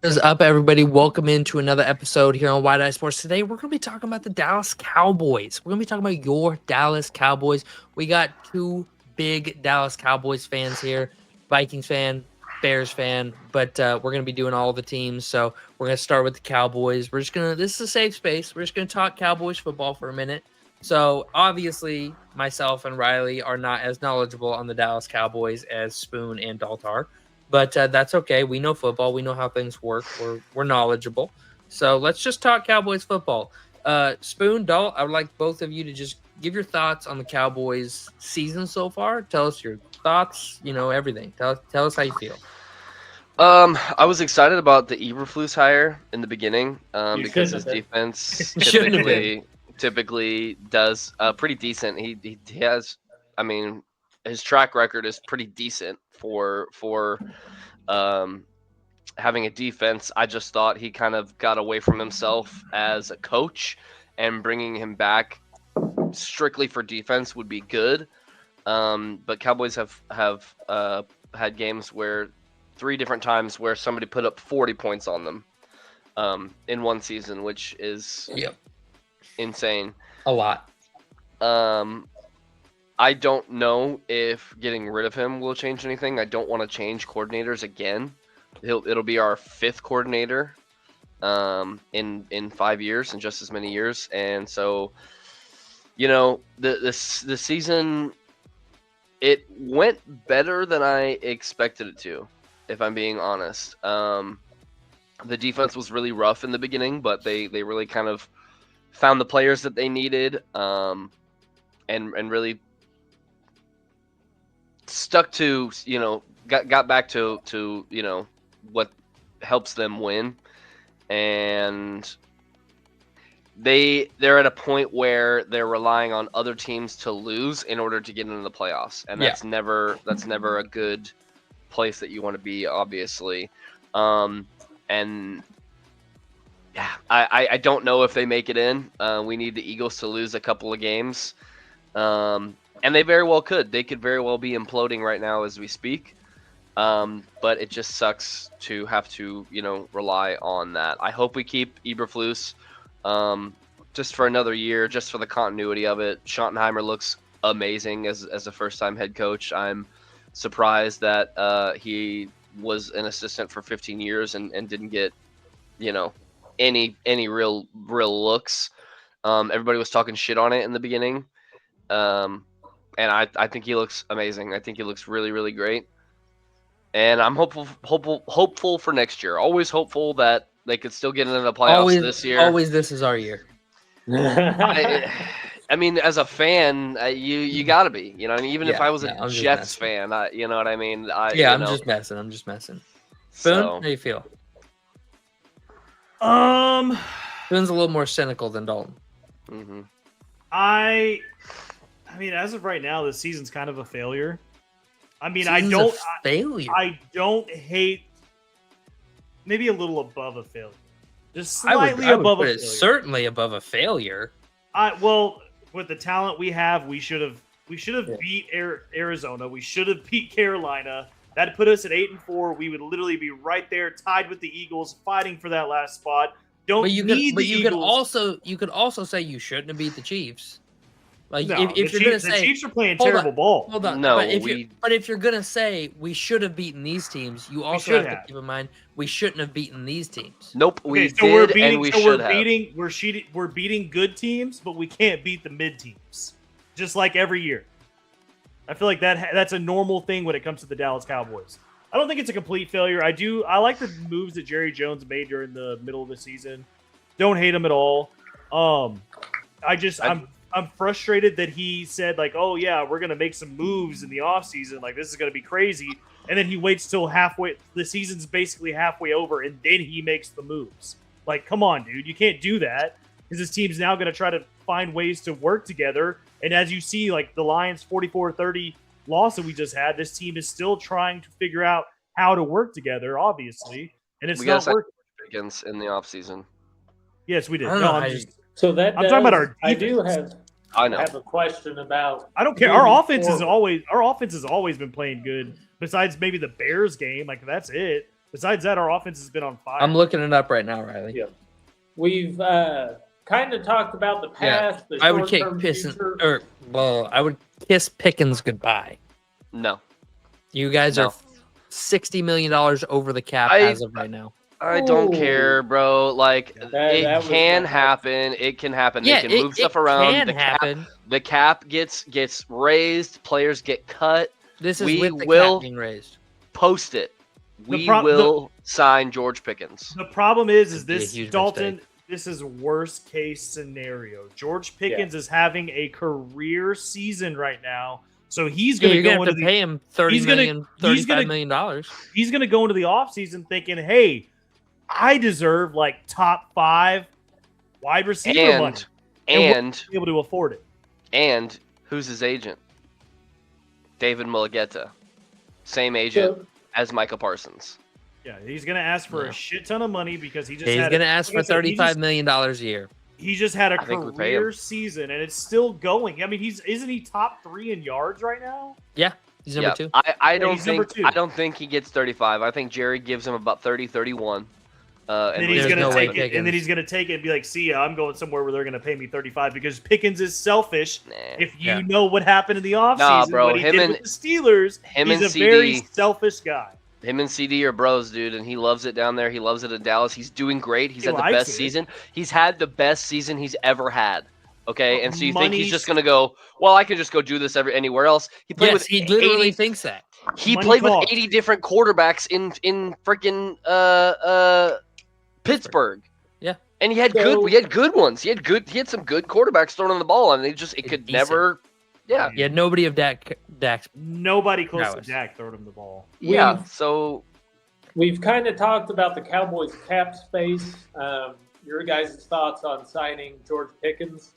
What is up, everybody? Welcome into another episode here on Wide Eye Sports. Today, we're going to be talking about the Dallas Cowboys. We're going to be talking about your Dallas Cowboys. We got two big Dallas Cowboys fans here, Vikings fan, Bears fan, but we're going to be doing all the teams. So we're going to start with the Cowboys. This is a safe space. We're just going to talk Cowboys football for a minute. So obviously, myself and Riley are not as knowledgeable on the Dallas Cowboys as Spoon and Dalt are. But that's okay. We know football. We know how things work. We're knowledgeable. So let's just talk Cowboys football. Spoon, Dalt, I would like both of you to just give your thoughts on the Cowboys season so far. Tell us your thoughts. Everything. Tell us how you feel. I was excited about the Eberflus hire in the beginning You because shouldn't his have been. defense Shouldn't have been. typically does pretty decent. He has, I mean, his track record is pretty decent for having a defense. I just thought he kind of got away from himself as a coach, and bringing him back strictly for defense would be good. But Cowboys have had games where 3 different times where somebody put up 40 points on them in one season, which is Yep. insane. A lot. I don't know if getting rid of him will change anything. I don't want to change coordinators again. It'll be our 5th coordinator in 5 years, in just as many years, and so the season, it went better than I expected it to, if I'm being honest. The defense was really rough in the beginning, but they really kind of found the players that they needed, and really stuck to, got back to what helps them win. And they're at a point where they're relying on other teams to lose in order to get into the playoffs, and that's never a good place that you want to be, obviously. And yeah, I don't know if they make it in. We need the Eagles to lose a couple of games, and they very well could. They could very well be imploding right now as we speak. But it just sucks to have to, rely on that. I hope we keep Eberflus just for another year, just for the continuity of it. Schottenheimer looks amazing as a first-time head coach. I'm surprised that he was an assistant for 15 years and didn't get, any real looks. Everybody was talking shit on it in the beginning, and I think he looks amazing. I think he looks really, really great. And I'm hopeful for next year. Always hopeful that they could still get into the playoffs this year. Always, this is our year. I mean, as a fan, you gotta be. Even if I was a I'm just Jets messing. fan, you know what I mean. I'm just messing. I'm just messing. Spoon, So, how do you feel? Um, Spoon's a little more cynical than Dalton. mhm. I mean, as of right now, this season's kind of a failure. I mean, Season's a failure. I don't hate. Maybe a little above a failure, just I slightly would above put a it failure. certainly above a failure. Well, with the talent we have, we should have beat Arizona. We should have beat Carolina. That put us at 8-4. We would literally be right there, tied with the Eagles, fighting for that last spot. Don't But you need could, the Eagles. you could also say you shouldn't have beat the Chiefs. Like No, if the you're gonna Chiefs, the say Chiefs are playing hold on, terrible ball. hold on, No, but if you're gonna say we should have beaten these teams, you also should have to have. keep in mind we shouldn't have beaten these teams. Nope, Okay, we so we're did, beating. and we So should we're have. beating. We're beating good teams, but we can't beat the mid teams. Just like every year, I feel like that's a normal thing when it comes to the Dallas Cowboys. I don't think it's a complete failure. I like the moves that Jerry Jones made during the middle of the season. Don't hate him at all. I'm frustrated that he said, like, oh yeah, we're gonna make some moves in the offseason, like this is gonna be crazy, and then he waits till halfway, the season's basically halfway over, and then he makes the moves. Like, come on, dude, you can't do that, because this team's now gonna try to find ways to work together. And as you see, like the Lions 44-30 loss that we just had, this team is still trying to figure out how to work together, obviously, and it's We not got working. Pickens in the offseason. Yes, we did. I don't No, know I'm how just. So that I'm talking about our I do defense. I know. have a question about. I don't care. moving Our offense has forward. always been playing good. Besides maybe the Bears game, like that's it. Besides that, our offense has been on fire. I'm looking it up right now, Riley. Yeah. We've kind of talked about the past, the I would kick short-term future. I would kiss Pickens goodbye. No. You guys No. are $60 million over the cap as of right now. I don't care, bro. Like That it was can my- happen. It can happen. Yeah, they can move stuff around. Can happen. The cap gets raised. Players get cut. This is we with the will- cap being raised. Post it. We pro- will sign George Pickens. The problem is Could be a this, huge Dalton. mistake. This is worst case scenario. George Pickens is having a career season right now, so he's going You're to gonna go have into to pay him $35 million. He's going to go into the offseason thinking, "Hey, I deserve like top 5 wide receiver money, And be able to afford it." and who's his agent? David Mulligeta, same agent as Micah Parsons. Yeah, he's going to ask for Yeah. a shit ton of money because he just He's had going to ask like for I said, he $35 just- million a year. He just had a I think we pay career him. season, and it's still going. I mean, isn't he top 3 in yards right now? Yeah, he's number 2. I don't he's number think 2. I don't think he gets 35. I think Jerry gives him about 30, 31. And then he's There's gonna no way take it, and then Pickens- he's gonna take it and be like, "See ya, I'm going somewhere where they're gonna pay me 35 because Pickens is selfish." Nah. If you Yeah. know what happened in the offseason, Nah, bro, what he him did and- with the Steelers, him he's and a CD very selfish guy. Him and CD are bros, dude, and he loves it down there. He loves it in Dallas. He's doing great. He's He had the likes best it. season. He's had the best season he's ever had. Okay, Well, and so you think he's money's- just gonna go? Well, I could just go do this anywhere else. He played Yes, with he literally 80, thinks that. He Money played talks. with 80 different quarterbacks in freaking Pittsburgh. Yeah. And he had good ones. He had some good quarterbacks throwing on the ball, and it could Decent. never. Yeah. Yeah, nobody of Dak's. Nobody close to Prowess. Dak throwing him the ball. Yeah. So We've kind of talked about the Cowboys cap space. Your guys' thoughts on signing George Pickens.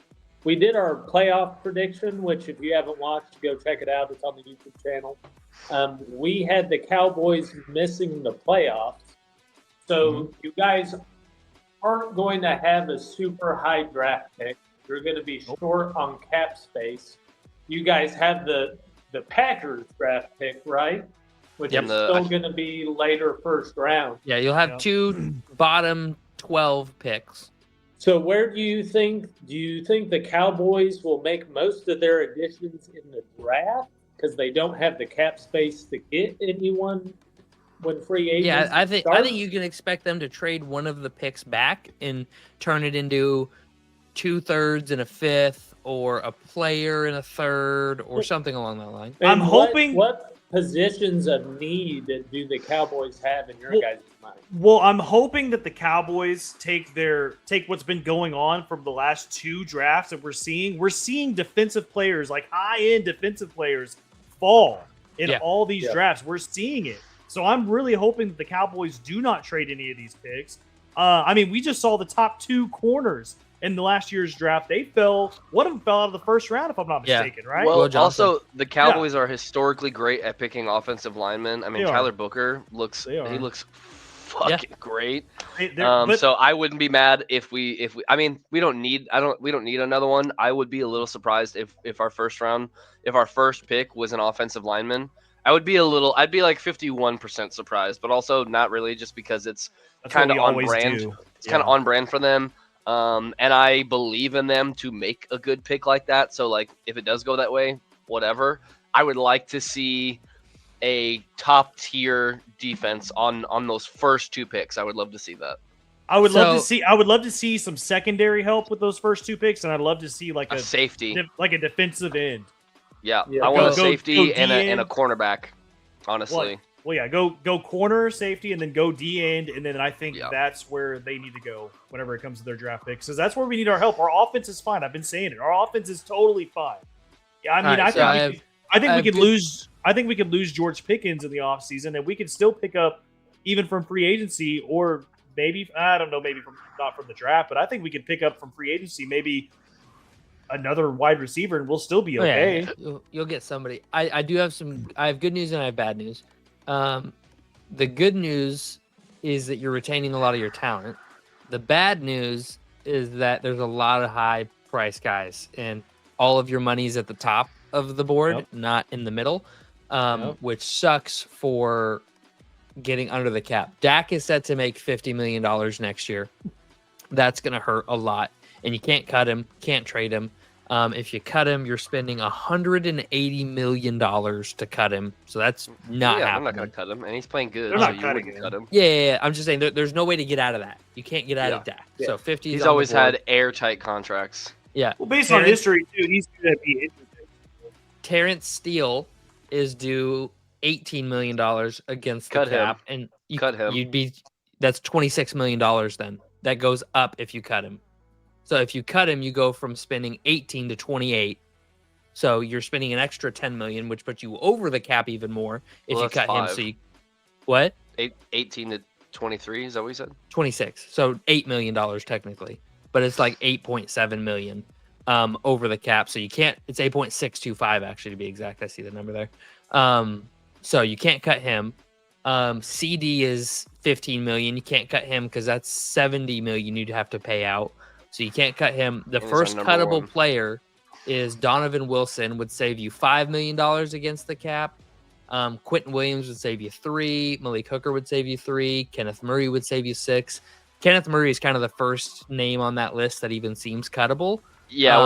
We did our playoff prediction, which if you haven't watched, go check it out. It's on the YouTube channel. We had the Cowboys missing the playoffs. So you guys aren't going to have a super high draft pick. You're going to be short on cap space. You guys have the Packers draft pick, right? Which Yep. is still going to be later first round. Yeah, you'll have Yeah. 2 bottom 12 picks. So where do you think the Cowboys will make most of their additions in the draft because they don't have the cap space to get anyone when free agents Yeah, I think start? you can expect them to trade one of the picks back and turn it into 2/3 and a 5th, or a player and a 1/3, or something along that line. And I'm hoping- what positions of need do the Cowboys have in your Well- guys' mind? Well, I'm hoping that the Cowboys take what's been going on from the last 2 drafts that we're seeing. We're seeing defensive players, like high-end defensive players, fall in Yeah. all these Yeah. drafts. We're seeing it. So I'm really hoping that the Cowboys do not trade any of these picks. I mean, we just saw the top 2 corners in the last year's draft. One of them fell out of the first round, if I'm not Yeah. mistaken, right? well, Will Johnson. also the Cowboys are historically great at picking offensive linemen. I mean, They are. Tyler Booker looks They are. fucking great. But- So I wouldn't be mad if we I mean we don't need another one. I would be a little surprised if our first pick was an offensive lineman. I'd be like 51% surprised, but also not really, just because it's that's what kind of we on always brand. do. It's kind of on brand for them. And I believe in them to make a good pick like that. So like if it does go that way, whatever. I would like to see a top tier defense on those first 2 picks. I would love to see that. I would love So- to see some secondary help with those first 2 picks, and I'd love to see like A safety. a defensive end. Yeah, Yeah. I want a Go safety D and a end. cornerback. Honestly, Well, yeah, go corner, safety, and then go D end, and then I think Yeah. that's where they need to go whenever it comes to their draft picks, because that's where we need our help. Our offense is fine. I've been saying it. Our offense is totally fine. Yeah, I mean, Alright, I so think I we have could good- lose. I think we could lose George Pickens in the offseason, and we could still pick up even from free agency, or maybe I don't know, maybe not from the draft, but I think we could pick up from free agency maybe another wide receiver, and we'll still be Oh, yeah, okay. you'll get somebody. I do have I have good news and I have bad news. The good news is that you're retaining a lot of your talent. The bad news is that there's a lot of high price guys, and all of your money's at the top of the board, Yep. not in the middle, Yep. which sucks for getting under the cap. Dak is set to make $50 million next year. That's going to hurt a lot. And you can't cut him, can't trade him. If you cut him, you're spending $180 million to cut him. So that's not they're happening. not going to cut him, and he's playing good, They're so not you cutting wouldn't him. cut him. Yeah. I'm just saying there's no way to get out of that. You can't get out of Dak. Yeah. So 50 He's on the always board. had airtight contracts. Yeah. Well, based on Terrence- history too, he's going to be interesting. Terrence Steele is due $18 million against the Cut him. cap. And Cut him. That's $26 million then. That goes up if you cut him. So if you cut him, you go from spending 18 to 28. So you're spending an extra 10 million, which puts you over the cap even more if Well, you that's cut him. 5. So you what? 18 to 23, is that what you said? 26. So $8 million technically, but it's like 8.7 million over the cap. So you can't. It's 8.625 actually to be exact. I see the number there. So you can't cut him. CD is 15 million. You can't cut him because that's 70 million you'd have to pay out. So you can't cut him. The And he's our first number cuttable one. player is Donovan Wilson, would save you $5 million against the cap. Quentin Williams would save you 3. Malik Hooker would save you 3. Kenneth Murray would save you 6. Kenneth Murray is kind of the first name on that list that even seems cuttable. Yeah,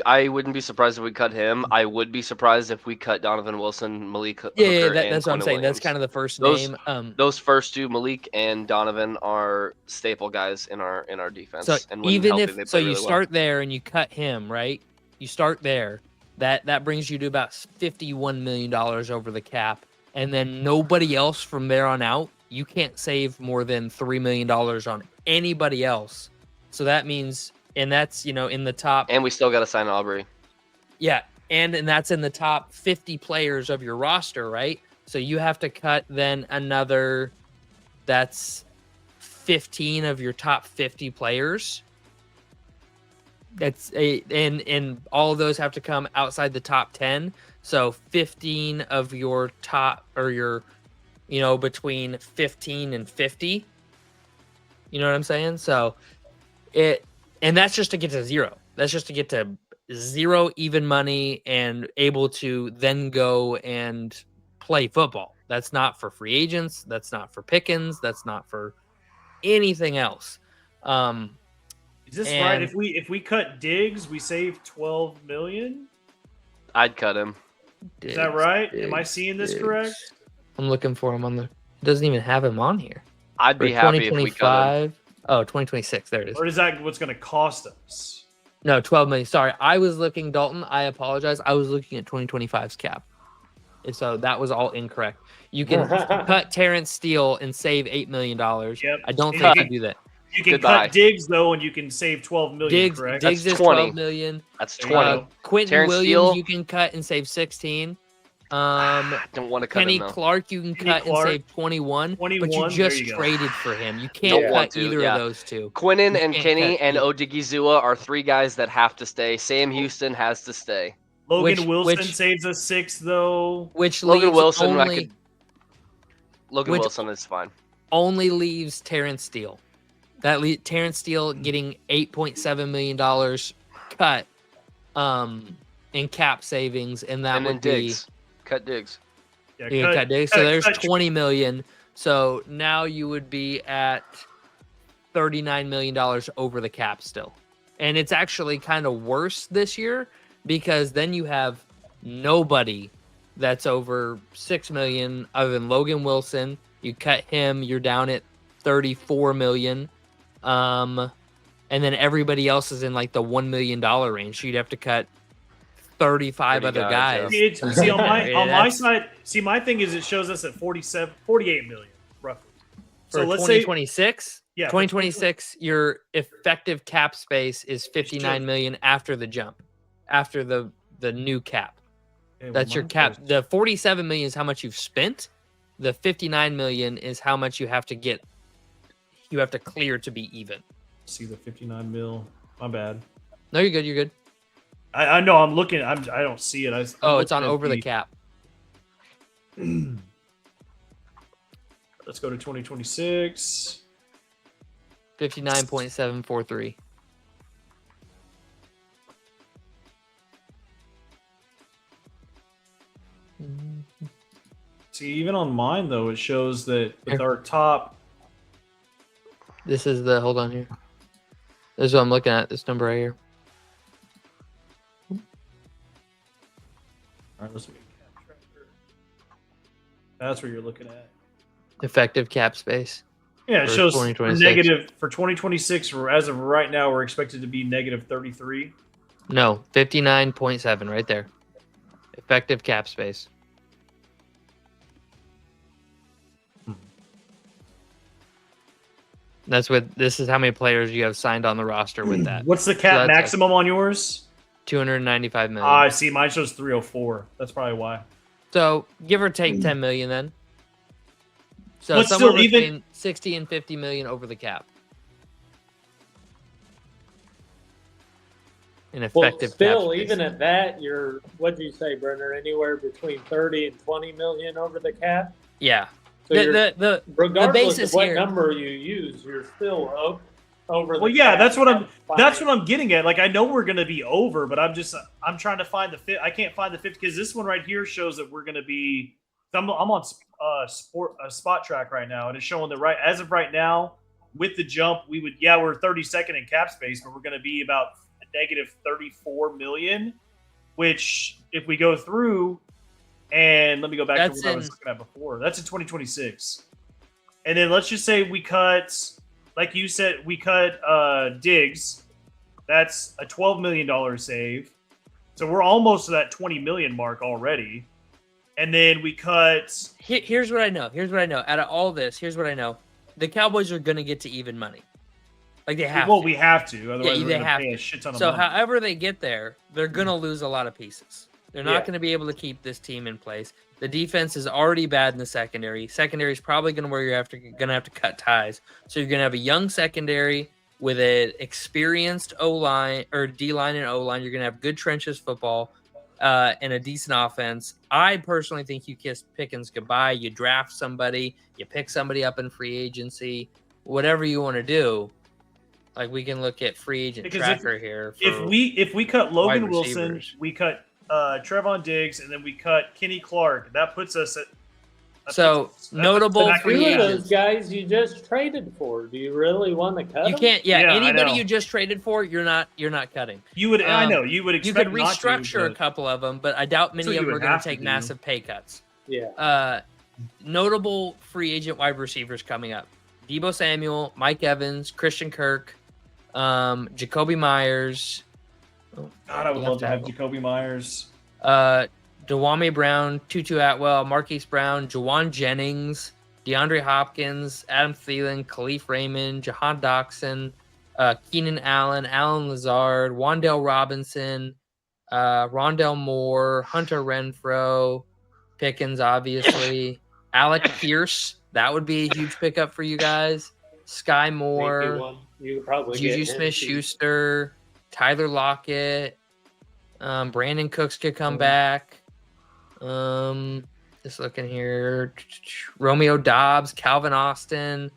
I wouldn't be surprised if we cut him. I would be surprised if we cut Donovan Wilson, Malik Hooker, Yeah, and that's what I'm Quentin saying. That's Williams. kind of the first Those- name. Those first two, Malik and Donovan, are staple guys in our defense. So and when even healthy, if they so, play you really well. start there and you cut him, right? You start there. That brings you to about $51 million over the cap, and then nobody else from there on out. You can't save more than $3 million on anybody else. So that means, and that's in the top. And we still got to sign Aubrey. Yeah, and that's in the top 50 players of your roster, right? So you have to cut then another. That's 15 of your top 50 players. And all of those have to come outside the top 10. So 15 of your top, or your, between 15 and 50. You know what I'm saying? So and that's just to get to 0. That's just to get to 0 even money and able to then go and play football. That's not for free agents. That's not for Pickens. That's not for anything else. Is this right? If we cut Diggs, we save 12 million. I'd cut him. Is that right? Am I seeing this correct? I'm looking for him on the. It doesn't even have him on here. I'd be happy if we cut him. Oh, 2026. There it is. Or is that what's going to cost us? No, 12 million. Sorry, I was looking, Dalton. I apologize. I was looking at 2025's cap. And so that was all incorrect. You can cut Terrence Steele and save $8 million. Yep. I don't And think you you do that. You can Goodbye. cut Diggs though, and you can save 12 million. Correct? Diggs That's is 20. 12 million. That's There you 20. go. Quentin Terrence Williams, Steele? you can cut and save 16. I don't want to cut Kenny him, though. Clark, you can Kenny cut Clark, and save 21. But you 21, just there you go. traded for him. You can't Don't want cut to, either yeah. of those two. Quinnen You and can't Kenny cut and either. Odigizua are 3 guys that have to stay. Sam Houston has to stay. Logan Wilson which- saves us 6 though. Which Logan leaves Wilson, only, Logan Which- Wilson is fine. only leaves Terrence Steele. Terrence Steele getting $8.7 million cut in cap savings, and that And then would be Diggs. Cut Diggs. Yeah, you can cut Diggs. So there's cut- 20 million. So now you would be at $39 million over the cap still. And it's actually kind of worse this year because then you have nobody that's over 6 million other than Logan Wilson. You cut him, you're down at 34 million. And then everybody else is in like the $1 million range. So you'd have to cut 35 30 other guys, guys. yeah. See on my Yeah, on my that's- side. See, my thing is it shows us at 48 million roughly. For So let's say 2026, yeah, for 2026, your effective cap space is 59 million after the jump, after the new cap. Okay, well, That's your mine cap. goes- The 47 million is how much you've spent. The 59 million is how much you have to get. You have to clear to be even. See the 59 mil. My bad. No, you're good. You're good. I know. I'm looking. I don't see it. I'm Oh, it's on looking at over the cap. Let's go to 2026. 59.743. See, See, even on mine though, it shows that with our top. This is the hold on here. This is what I'm looking at. This number right here. All right, let's make a cap tracker. That's what you're looking at. Effective cap space. Yeah, it For shows 2026. negative for 2026. As of right now, we're expected to be negative 33. No, 59.7 right there. Effective cap space. That's what this is how many players you have signed on the roster with that. What's the cap that's maximum on yours? 295 million. I see. Mine shows 304. That's probably why. So give or take 10 million then. So But somewhere still, even- between 60 and 50 million over the cap. An Well, effective still, cap space. even at that, you're what'd you say, Brenner? Anywhere between 30 and 20 million over the cap. Yeah. So you're, The regardless basis of what here- number you use, you're still over. Well, the yeah, cap. that's what I'm. Fine. That's what I'm getting at. Like, I know we're going to be over, but I'm trying to find the fit. I can't find the 50 because this one right here shows that we're going to be. I'm on spot track right now, and it's showing that right as of right now with the jump, we're 32nd in cap space, but we're going to be about negative 34 million. Which, if we go through, and let me go back to what I was looking at before. That's in 2026, and then let's just say we cut. Like you said, we cut Diggs. That's a $12 million save. So we're almost to that 20 million mark already. And then we cut. Here's what I know. Out of all this, here's what I know. The Cowboys are going to get to even money. Like they have to. We have to. Otherwise, we're they going to have pay to. a shit ton of So money. however they get there, they're going to lose a lot of pieces. They're not Yeah. going to be able to keep this team in place. The defense is already bad in the secondary. Secondary is probably going to where you're going to have to cut ties. So you're going to have a young secondary with an experienced O-line or D-line and O-line. You're going to have good trenches football and a decent offense. I personally think you kiss Pickens goodbye. You draft somebody. You pick somebody up in free agency. Whatever you want to do. Like we can look at free agent Because tracker here. If we cut Logan wide Wilson, receivers. we cut Trevon Diggs, and then we cut Kenny Clark. That puts us at. Notable back free Two of agents. those guys you just traded for. Do you really want to cut You them? can't. Yeah, Yeah, I anybody know. you just traded for, you're not cutting. You would. I Um, know you would You expect could not to, restructure a but- couple of them, but I doubt That's many what of you them are would going have to take to do. massive pay cuts. Yeah. Notable free agent wide receivers coming up: Deebo Samuel, Mike Evans, Christian Kirk, Jacoby Myers. God, I would love to have Jacoby Myers. Dewame Brown, Tutu Atwell, Marquise Brown, Jawan Jennings, DeAndre Hopkins, Adam Thielen, Khalif Raymond, Jahan Doxson, Keenan Allen, Alan Lazard, Wandale Robinson, Rondell Moore, Hunter Renfro, Pickens, obviously, Alec Pierce. That would be a huge pickup for you guys. Sky Maybe Moore, one. You could probably Juju get him Smith-Schuster, Tyler Lockett, Brandon Cooks could come back. Just looking here, Romeo Dobbs, Calvin Austin.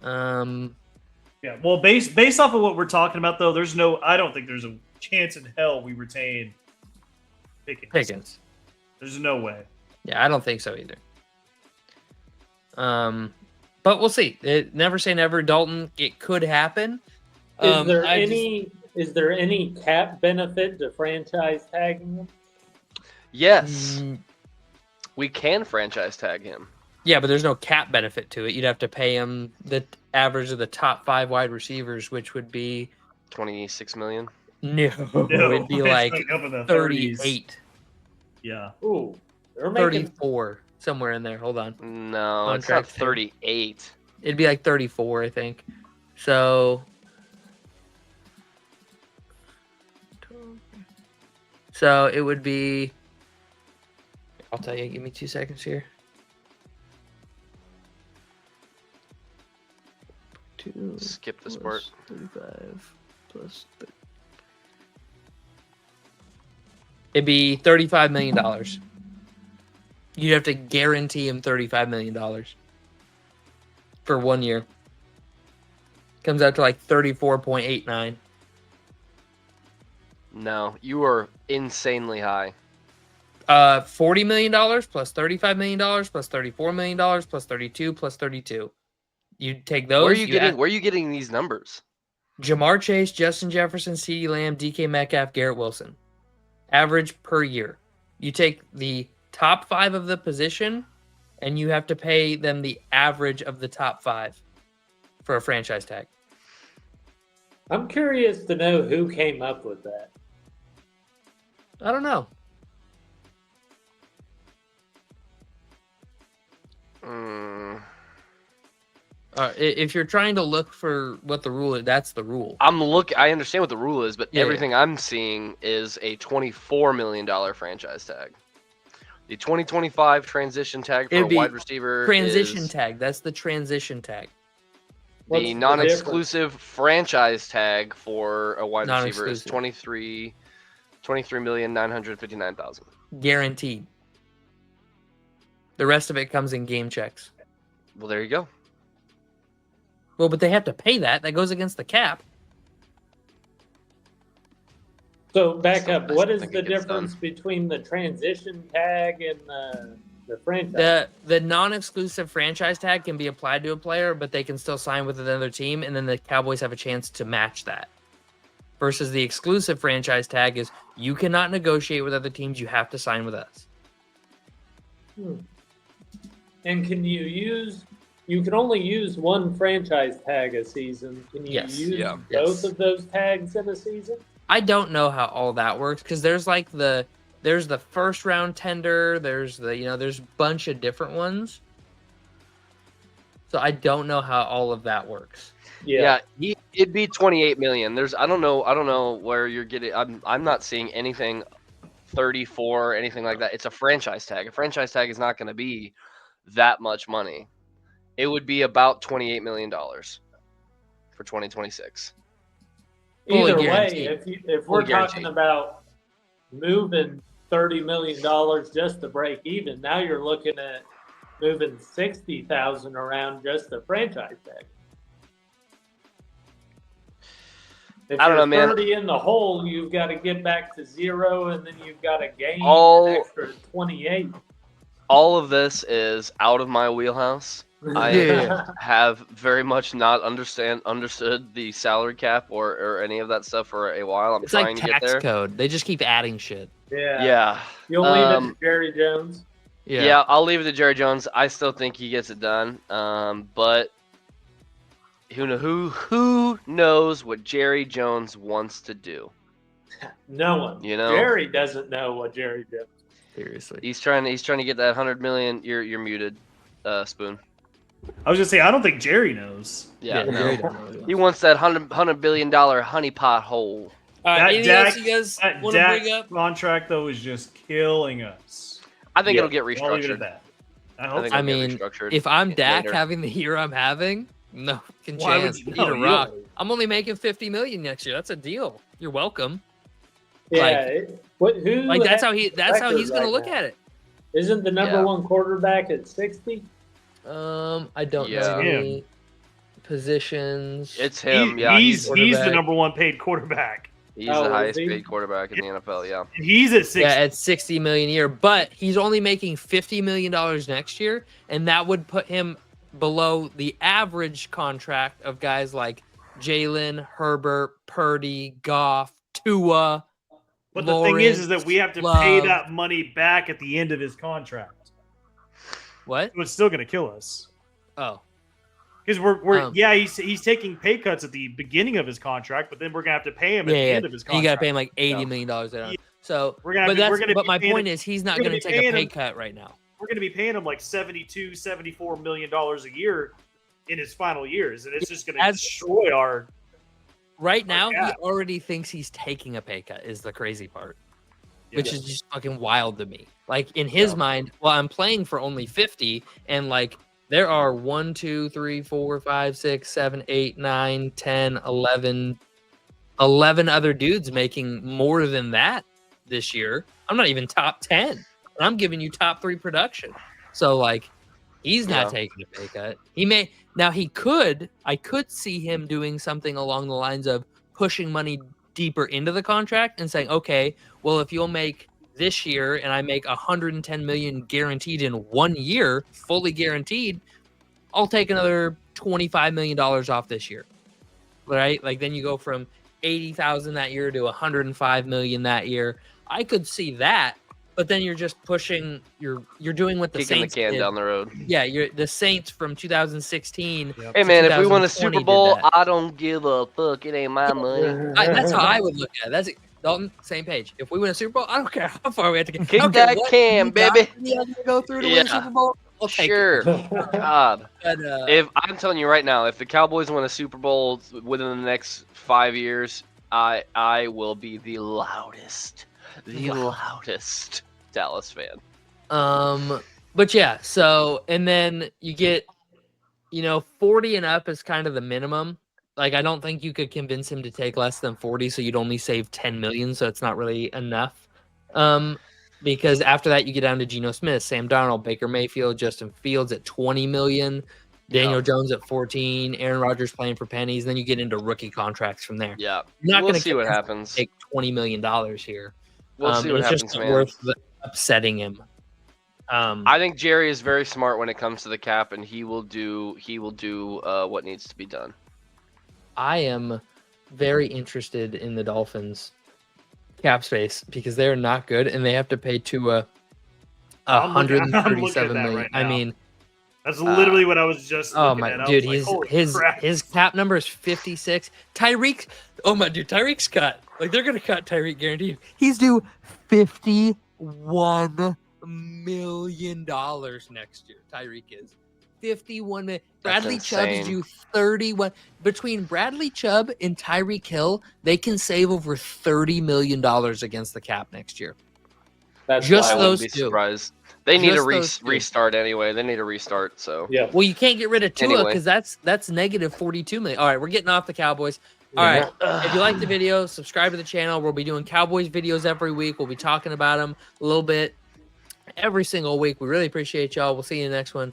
Yeah, well, based off of what we're talking about, though, I don't think there's a chance in hell we retain Pickens. There's no way. Yeah, I don't think so either. But we'll see. Never say never, Dalton. It could happen. Is there any cap benefit to franchise tagging him? Yes, we can franchise tag him. Yeah, but there's no cap benefit to it. You'd have to pay him the average of the top 5 wide receivers, which would be 26 million. no, it'd be it's like up in the 30s. 38, Yeah. Ooh, they're making 34, somewhere in there. Hold on. No, it's not Contract too. 38. It'd be like 34, I think. So it would be. I'll tell you. Give me 2 seconds here. 2 Skip the plus sport. 35 plus 30. It'd be $35 million. You'd have to guarantee him $35 million for 1 year. Comes out to like 34.89. No, you are insanely high. $40 million plus $35 million plus $34 million plus 32 plus 32. You take those. Where are you getting these numbers? Jamar Chase, Justin Jefferson, CeeDee Lamb, DK Metcalf, Garrett Wilson. Average per year. You take the top 5 of the position, and you have to pay them the average of the top 5 for a franchise tag. I'm curious to know who came up with that. I don't know. If you're trying to look for what the rule is, that's the rule. I understand what the rule is, but Yeah, everything I'm seeing is a $24 million franchise tag. The 2025 transition tag for It'd a be wide receiver transition is tag. That's the transition tag. What's the the non-exclusive franchise tag for a wide receiver is Non-exclusive. $23,959,000. Guaranteed. The rest of it comes in game checks. Well, there you go. Well, but they have to pay that. That goes against the cap. So back Still- up. I What still is think the it gets difference between the transition tag and the franchise? The non-exclusive franchise tag can be applied to a player, but they can still sign with another team, and then the Cowboys have a chance to match that. Versus the exclusive franchise tag is you cannot negotiate with other teams. You have to sign with us. And can you use? You can only use one franchise tag a season. Can you Yes. use Yeah. both Yes. of those tags in a season? I don't know how all that works because there's the first round tender. There's there's a bunch of different ones. So I don't know how all of that works. Yeah, it'd be 28 million. I don't know where you're getting. I'm not seeing anything 34 or anything like that. It's a franchise tag. A franchise tag is not going to be that much money. It would be about $28 million for 2026. Fully Either way, guaranteed. if we're Fully talking guaranteed. about moving $30 million just to break even, now you're looking at moving 60,000 around just the franchise tag. If I don't you're know, man. 30 in the hole, you've got to get back to 0, and then you've got to gain All- an extra 28. All of this is out of my wheelhouse. I Yeah. have very much not understood the salary cap or any of that stuff for a while. I'm It's like trying to get tax there. code. They just keep adding shit. Yeah. Yeah. You'll leave it Um, to Jerry Jones. Yeah, I'll leave it to Jerry Jones. I still think he gets it done. But who knows what Jerry Jones wants to do? No one. You know? Jerry doesn't know what Jerry does. Seriously. He's trying to get that 100 million. You're muted, Spoon. I was gonna say I don't think Jerry knows. Yeah, no. Jerry don't know what he He wants. wants that $100 billion honeypot hole. All right, That anything else Dak- you guys That want to Dak bring up? contract though is just killing us. I think Yeah, it'll get I'll leave it at restructured. that. I I hope think so. I it'll get mean, restructured If I'm Dak later. having the year I'm having, no fucking Why would chance. you- Eat no, a you rock. don't. I'm only making $50 million next year. That's a deal. You're welcome. Yeah. Who? Like that's how he's record gonna right look now? at it. Isn't the number Yeah. one quarterback at 60? I don't Yeah. know any positions. It's him. Yeah, he's the quarterback. number one paid quarterback. he's Oh, the is highest he? paid quarterback in the NFL. Yeah. He's at 60. Yeah, at $60 million a year, but he's only making $50 million next year, and that would put him below the average contract of guys like Jalen, Herbert, Purdy, Goff, Tua. But the thing is Lawrence, that we have to Love. pay that money back at the end of his contract. What? So it's still going to kill us Oh, because we're Um, he's taking pay cuts at the beginning of his contract, but then we're going to have to pay him at yeah, the yeah. end of his You contract. got to pay him like $80 Yeah. million later. Yeah. So, We're gonna but have to- that's we're gonna but be my paying point him- is he's not we're going gonna to be take a paying pay him- cut right now. We're going to be paying him like $72-74 million a year in his final years, and it's just going to As- destroy our. Right now, yeah. he already thinks he's taking a pay cut. Is the crazy part. Which Yeah. is just fucking wild to me. Like in his mind, well, I'm playing for only 50, and like there are 1, 2, 3, 4, 5, 6, 7, 8, 9, 10, 11 other dudes making more than that this year. I'm not even top 10. And I'm giving you top 3 production. So like he's not Yeah. taking a pay cut. I could see him doing something along the lines of pushing money deeper into the contract and saying, okay, well, if you'll make this year and I make 110 million guaranteed in 1 year, fully guaranteed, I'll take another $25 million off this year. Right? Like then you go from 80,000 that year to 105 million that year. I could see that, but then you're just pushing. You're doing what the Kicking Saints the can did. down the road. Yeah, you're the Saints from 2016. Yep. Hey man, if we win a 2020 Super did Bowl, that. I don't give a fuck. It ain't my money. That's how I would look at it. That's Dalton, same page. If we win a Super Bowl, I don't care how far we have to get. Kick I don't care that what can, you got baby. me to go through to win a Yeah. Super Bowl. I'll take Sure. it. God. But, If I'm telling you right now, if the Cowboys win a Super Bowl within the next 5 years, I will be the loudest Dallas fan. But yeah, so and then you get, 40 and up is kind of the minimum. Like I don't think you could convince him to take less than 40, so you'd only save 10 million, so it's not really enough. Because after that you get down to Geno Smith, Sam Darnold, Baker Mayfield, Justin Fields at 20 million, Daniel Jones at 14, Aaron Rodgers playing for pennies, then you get into rookie contracts from there. Yeah. You're not We'll going to see what happens. take $20 million here. We'll see what it's happens, just man. worth upsetting him. I think Jerry is very smart when it comes to the cap, and he will do what needs to be done. I am very interested in the Dolphins cap space because they're not good and they have to pay Tua I'm looking at 137 that million. right I now. mean, That's literally what I was just oh looking my at. I dude, was like, holy crap. his cap number is 56. Tyreek's cut. Like they're gonna cut Tyreek guaranteed. He's due $51 million next year. Tyreek is 51 million. Bradley Chubb is insane. due 31. Between Bradley Chubb and Tyreek Hill, they can save over $30 million against the cap next year. That's Just I wild. wouldn't those be two. surprised. They need Just a those two. restart anyway. They need a restart. So Yeah. Well, you can't get rid of Tua Anyway. because that's negative 42 million. All right, we're getting off the Cowboys. All right. If you like the video, subscribe to the channel. We'll be doing Cowboys videos every week. We'll be talking about them a little bit every single week. We really appreciate y'all. We'll see you in the next one.